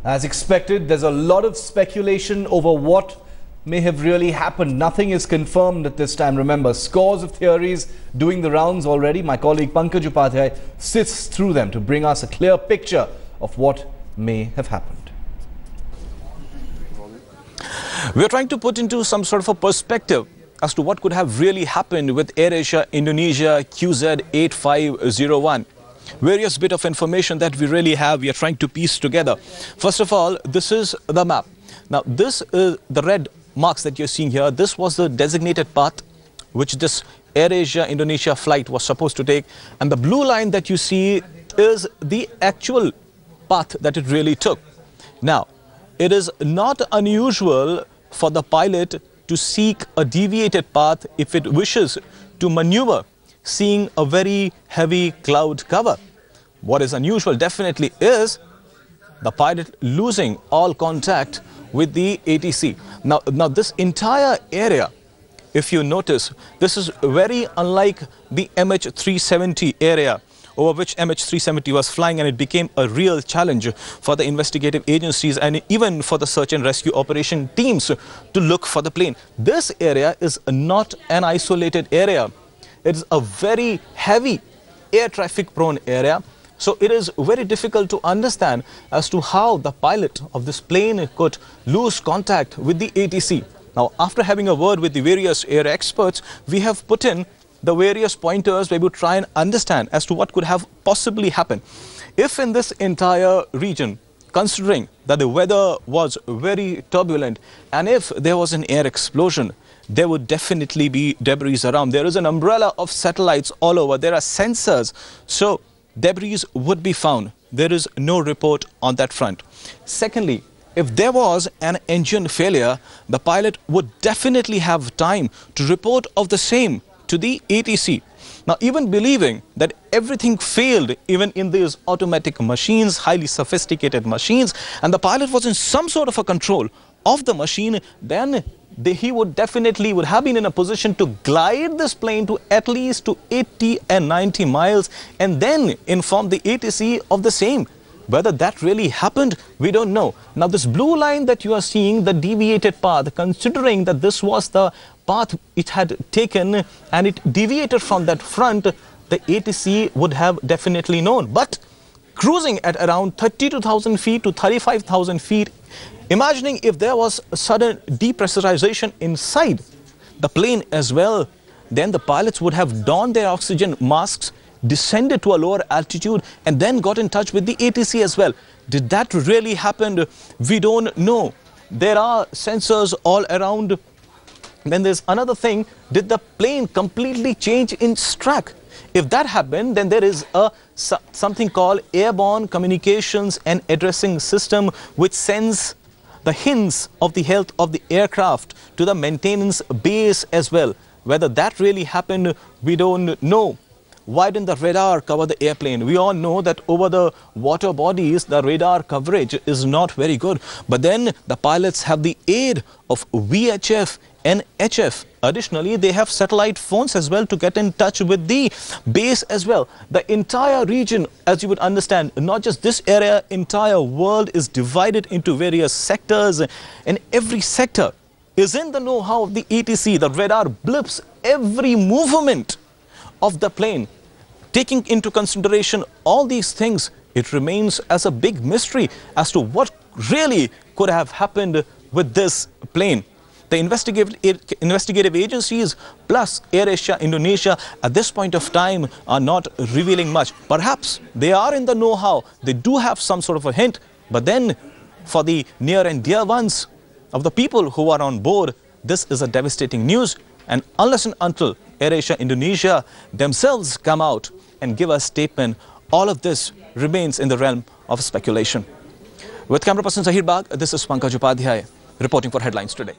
As expected, there's a lot of speculation over what may have really happened. Nothing is confirmed at this time. Remember, scores of theories doing the rounds already. My colleague Pankaj Upadhyay sifts through them to bring us a clear picture of what may have happened. We are trying to put into some sort of a perspective as to what could have really happened with AirAsia Indonesia QZ8501. Various bit of information that we really have, we are trying to piece together. First of all, this is the map. Now, this is the red marks that you're seeing here. This was the designated path which this AirAsia Indonesia flight was supposed to take. And the blue line that you see is the actual path that it really took. Now, it is not unusual for the pilot to seek a deviated path if it wishes to maneuver, seeing a very heavy cloud cover. What is unusual definitely is the pilot losing all contact with the ATC. Now this entire area, if you notice, this is very unlike the MH370 area over which MH370 was flying, and it became a real challenge for the investigative agencies and even for the search and rescue operation teams to look for the plane. This area is not an isolated area. It is a very heavy air traffic prone area. So it is very difficult to understand as to how the pilot of this plane could lose contact with the ATC. Now, after having a word with the various air experts, we have put in the various pointers where we would try and understand as to what could have possibly happened. If in this entire region, considering that the weather was very turbulent and if there was an air explosion, there would definitely be debris around. There is an umbrella of satellites all over. There are sensors. So debris would be found. There is no report on that front. Secondly, if there was an engine failure, the pilot would definitely have time to report of the same to the ATC. Now, even believing that everything failed, even in these automatic machines, highly sophisticated machines, and the pilot was in some sort of a control of the machine, then he would definitely have been in a position to glide this plane to at least to 80 and 90 miles and then inform the ATC of the same. Whether that really happened, we don't know. Now, this blue line that you are seeing, the deviated path, considering that this was the path it had taken and it deviated from that front, the ATC would have definitely known. But cruising at around 32,000 feet to 35,000 feet, imagining if there was a sudden depressurization inside the plane as well, then the pilots would have donned their oxygen masks, descended to a lower altitude and then got in touch with the ATC as well. Did that really happen? We don't know. There are sensors all around. Then there's another thing. Did the plane completely change its track? If that happened, then there is something called airborne communications and addressing system which sends the hints of the health of the aircraft to the maintenance base as well. Whether that really happened, we don't know. Why didn't the radar cover the airplane? We all know that over the water bodies, the radar coverage is not very good. But then the pilots have the aid of VHF and HF. Additionally, they have satellite phones as well to get in touch with the base as well. The entire region, as you would understand, not just this area, entire world is divided into various sectors, and every sector is in the know-how of the ATC. The radar blips every movement of the plane. Taking into consideration all these things, it remains as a big mystery as to what really could have happened with this plane. The investigative agencies plus AirAsia Indonesia at this point of time are not revealing much. Perhaps they are in the know-how, they do have some sort of a hint, but then for the near and dear ones of the people who are on board, this is a devastating news. And unless and until AirAsia Indonesia themselves come out and give a statement, all of this remains in the realm of speculation. With camera person Zahir Bagh, this is Pankaj Upadhyay reporting for Headlines Today.